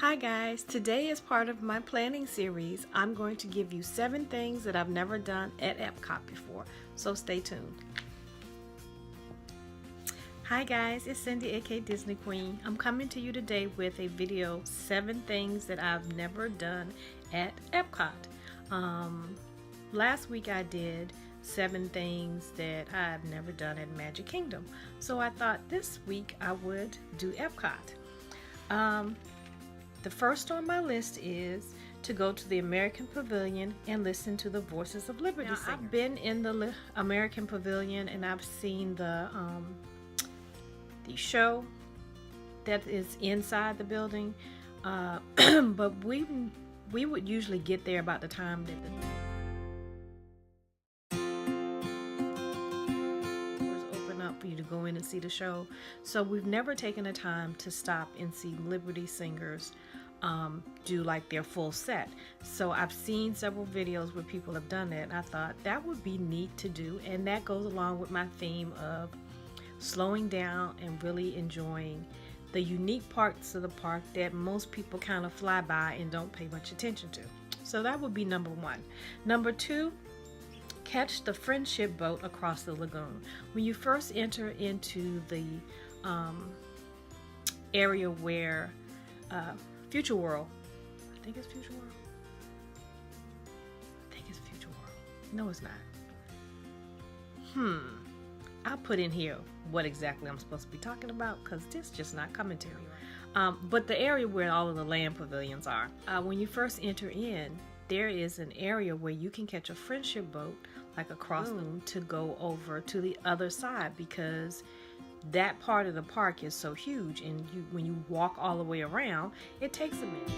Hi guys, today as part of my planning series, I'm going to give you 7 things that I've never done at Epcot before, so stay tuned. Hi guys, it's Cindy aka Disney Queen. I'm coming to you today with a video, 7 things that I've never done at Epcot. Last week I did 7 things that I've never done at Magic Kingdom, so I thought this week I would do Epcot. The first on my list is to go to the American Pavilion and listen to the Voices of Liberty singers. I've been in the American Pavilion and I've seen the show that is inside the building, but we would usually get there about the time that the doors open up for you to go in and see the show. So we've never taken the time to stop and see Liberty singers do like their full set. So I've seen several videos where people have done that, and I thought that would be neat to do, and that goes along with my theme of slowing down and really enjoying the unique parts of the park that most people kind of fly by and don't pay much attention to. So that would be number 1. Number 2, catch the friendship boat across the lagoon. When you first enter into the area where Future World, I think it's Future World. I think it's Future World. No, it's not. I'll put in here what exactly I'm supposed to be talking about because this just not coming to me. But the area where all of the land pavilions are, when you first enter in, there is an area where you can catch a friendship boat like across the lagoon to go over to the other side, because that part of the park is so huge, and when you walk all the way around, it takes a minute.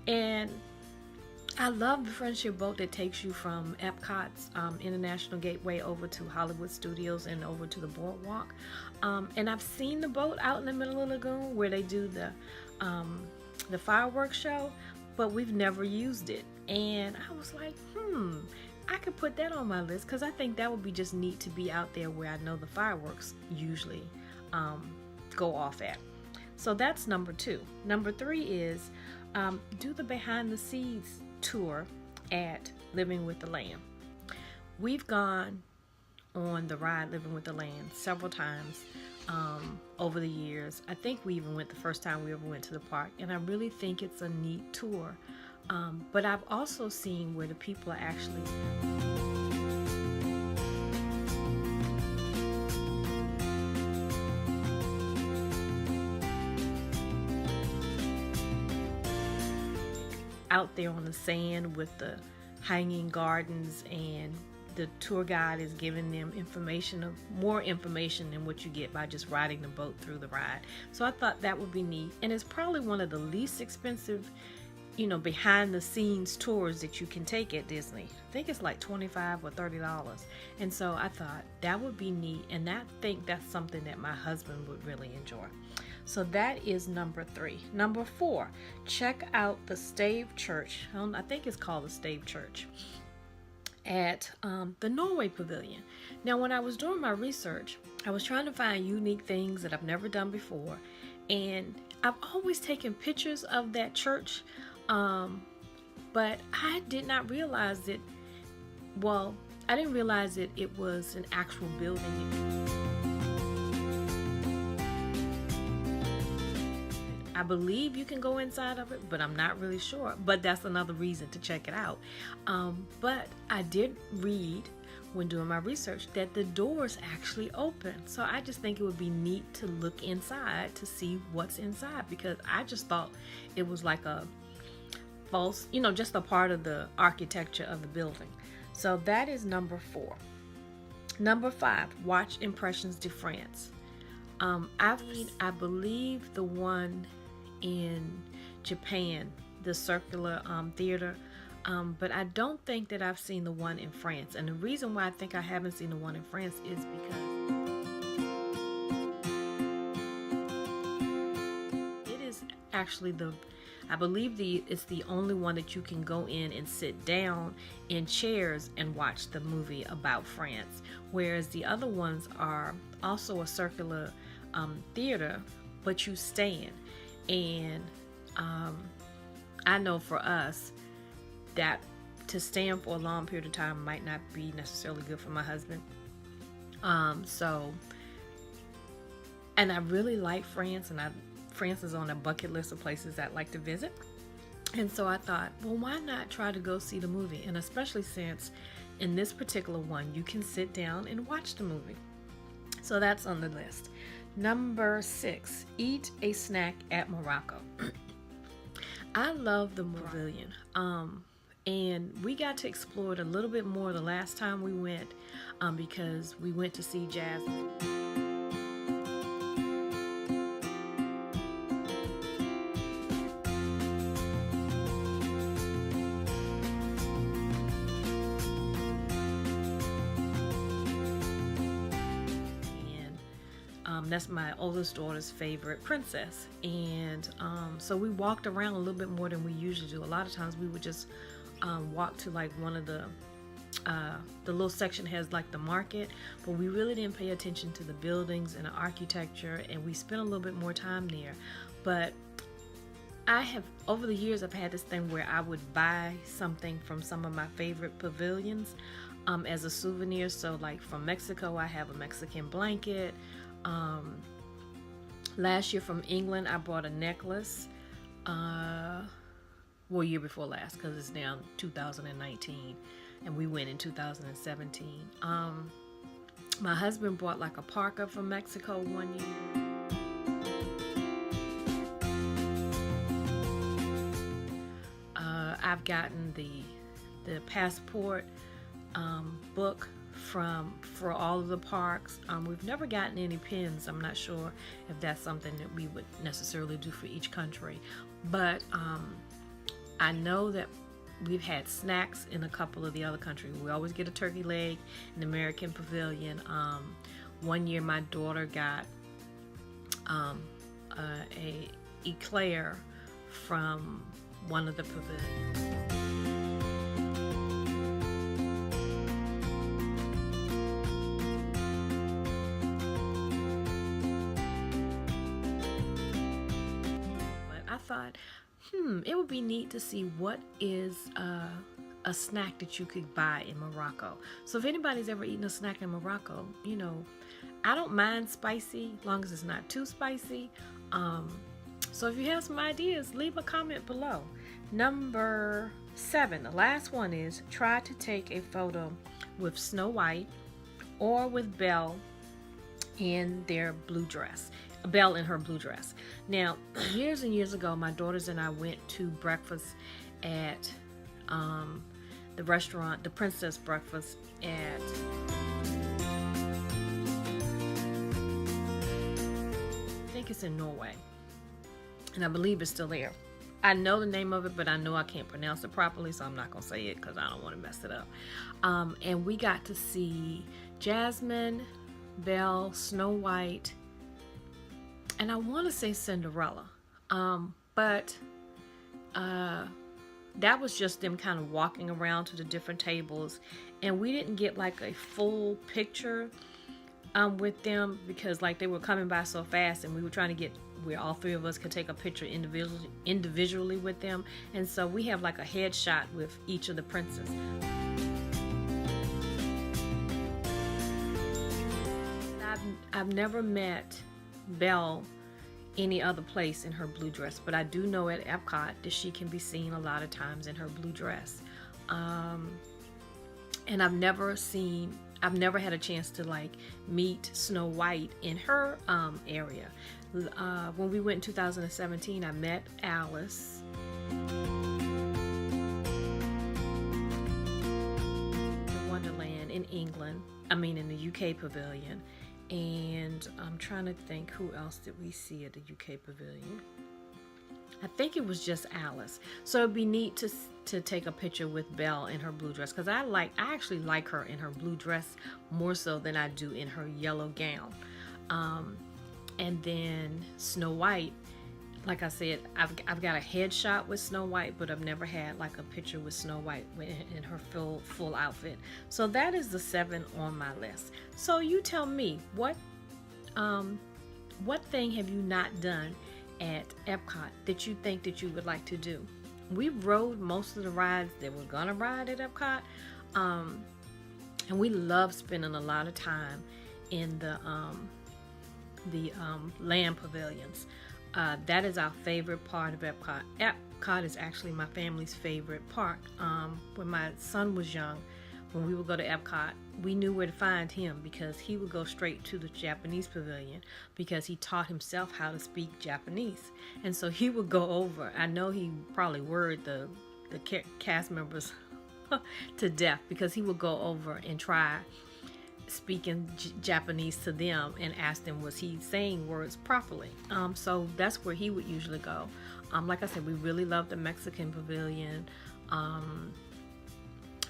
And I love the friendship boat that takes you from Epcot's International Gateway over to Hollywood Studios and over to the boardwalk. And I've seen the boat out in the middle of the lagoon where they do the fireworks show, but we've never used it. And I was like, I could put that on my list because I think that would be just neat to be out there where I know the fireworks usually go off at. So that's number 2. Number 3 is do the behind the scenes tour at Living with the Land. We've gone on the ride Living with the Land several times over the years. I think we even went the first time we ever went to the park, and I really think it's a neat tour. But I've also seen where the people are actually out there on the sand with the hanging gardens, and the tour guide is giving them more information than what you get by just riding the boat through the ride. So I thought that would be neat, and it's probably one of the least expensive, behind the scenes tours that you can take at Disney. I think it's like $25 or $30, and so I thought that would be neat, and I think that's something that my husband would really enjoy. So that is number 3. Number 4, check out the Stave Church. I think it's called the Stave Church at the Norway Pavilion. Now, when I was doing my research, I was trying to find unique things that I've never done before, and I've always taken pictures of that church, but I did not realize that, I didn't realize that it was an actual building. I believe you can go inside of it, but I'm not really sure. But that's another reason to check it out. But I did read when doing my research that the doors actually open. So I just think it would be neat to look inside to see what's inside, because I just thought it was like a false, just a part of the architecture of the building. So that is number 4. Number 5, watch Impressions de France. I believe the one in Japan, the circular theater, but I don't think that I've seen the one in France. And the reason why I think I haven't seen the one in France is because it is actually I believe it's the only one that you can go in and sit down in chairs and watch the movie about France, whereas the other ones are also a circular theater, but you stand. And I know for us that to stand for a long period of time might not be necessarily good for my husband. And I really like France, and France is on a bucket list of places I'd like to visit. And so I thought, well, why not try to go see the movie? And especially since in this particular one, you can sit down and watch the movie. So that's on the list. Number 6, eat a snack at Morocco. I love the Pavillion. And we got to explore it a little bit more the last time we went, because we went to see Jasmine. That's my oldest daughter's favorite princess, and so we walked around a little bit more than we usually do. A lot of times we would just walk to like one of the little section has like the market, but we really didn't pay attention to the buildings and the architecture, and we spent a little bit more time there. But I have, over the years, I've had this thing where I would buy something from some of my favorite pavilions as a souvenir. So like from Mexico, I have a Mexican blanket. Last year from England, I bought a necklace. Year before last, because it's now 2019, and we went in 2017. My husband bought like a parka from Mexico one year. I've gotten the passport book for all of the parks. We've never gotten any pins. I'm not sure if that's something that we would necessarily do for each country, but I know that we've had snacks in a couple of the other countries. We always get a turkey leg in the American Pavilion. One year my daughter got a eclair from one of the pavilions. I thought, it would be neat to see what is a snack that you could buy in Morocco. So if anybody's ever eaten a snack in Morocco, I don't mind spicy, as long as it's not too spicy. So if you have some ideas, leave a comment below. Number 7, the last one is try to take a photo with Snow White or with Belle in their blue dress. Belle in her blue dress. Now, years and years ago, my daughters and I went to breakfast at the restaurant, the Princess Breakfast at I think it's in Norway, and I believe it's still there. I know the name of it, but I know I can't pronounce it properly, so I'm not gonna say it because I don't want to mess it up. And we got to see Jasmine, Belle, Snow White, and I want to say Cinderella, but that was just them kind of walking around to the different tables, and we didn't get like a full picture with them because like they were coming by so fast, and we were trying to get where all three of us could take a picture individually with them, and so we have like a headshot with each of the princes. I've never met Belle any other place in her blue dress, but I do know at Epcot that she can be seen a lot of times in her blue dress. And I've never had a chance to like meet Snow White in her area. When we went in 2017, I met Alice. Wonderland in England, in the UK Pavilion. And I'm trying to think, who else did we see at the UK Pavilion? I think it was just Alice. So it'd be neat to take a picture with Belle in her blue dress, because I actually like her in her blue dress more so than I do in her yellow gown. And then Snow White, like I said, I've got a headshot with Snow White, but I've never had like a picture with Snow White in her full outfit. So that is the 7 on my list. So you tell me, what thing have you not done at Epcot that you think that you would like to do? We rode most of the rides that we're gonna ride at Epcot, and we love spending a lot of time in the land pavilions. That is our favorite part of Epcot. Epcot is actually my family's favorite park. When my son was young, when we would go to Epcot, we knew where to find him because he would go straight to the Japanese pavilion because he taught himself how to speak Japanese. And so he would go over. I know he probably worried the cast members to death because he would go over and try speaking Japanese to them and ask them, was he saying words properly? So that's where he would usually go. Like I said, we really love the Mexican pavilion.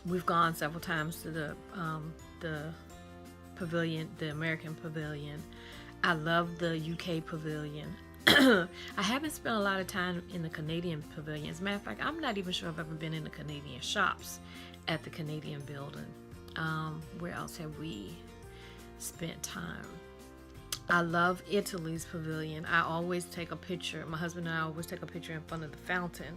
We've gone several times to the pavilion, the American pavilion. I love the UK pavilion. I haven't spent a lot of time in the Canadian pavilion. As a matter of fact, I'm not even sure I've ever been in the Canadian shops at the Canadian building. Where else have we spent time? I love Italy's pavilion. I always take a picture. My husband and I always take a picture in front of the fountain.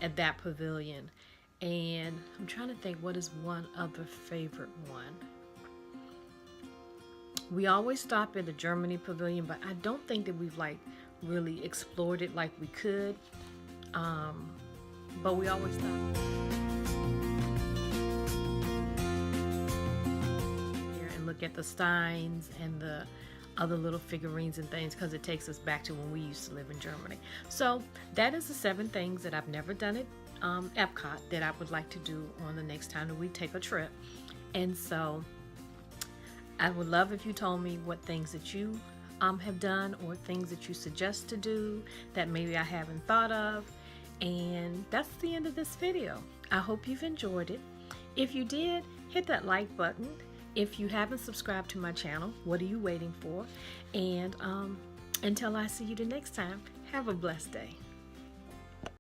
At that pavilion. And I'm trying to think, what is one other favorite one? We always stop at the Germany pavilion, but I don't think that we've like really explored it like we could. But we always stop here and look at the Steins and the other little figurines and things because it takes us back to when we used to live in Germany. So that is the 7 things that I've never done at Epcot that I would like to do on the next time that we take a trip. And so I would love if you told me what things that you have done or things that you suggest to do that maybe I haven't thought of. And that's the end of this video. I hope you've enjoyed it. If you did, hit that like button. If you haven't subscribed to my channel, what are you waiting for? And until I see you the next time, have a blessed day.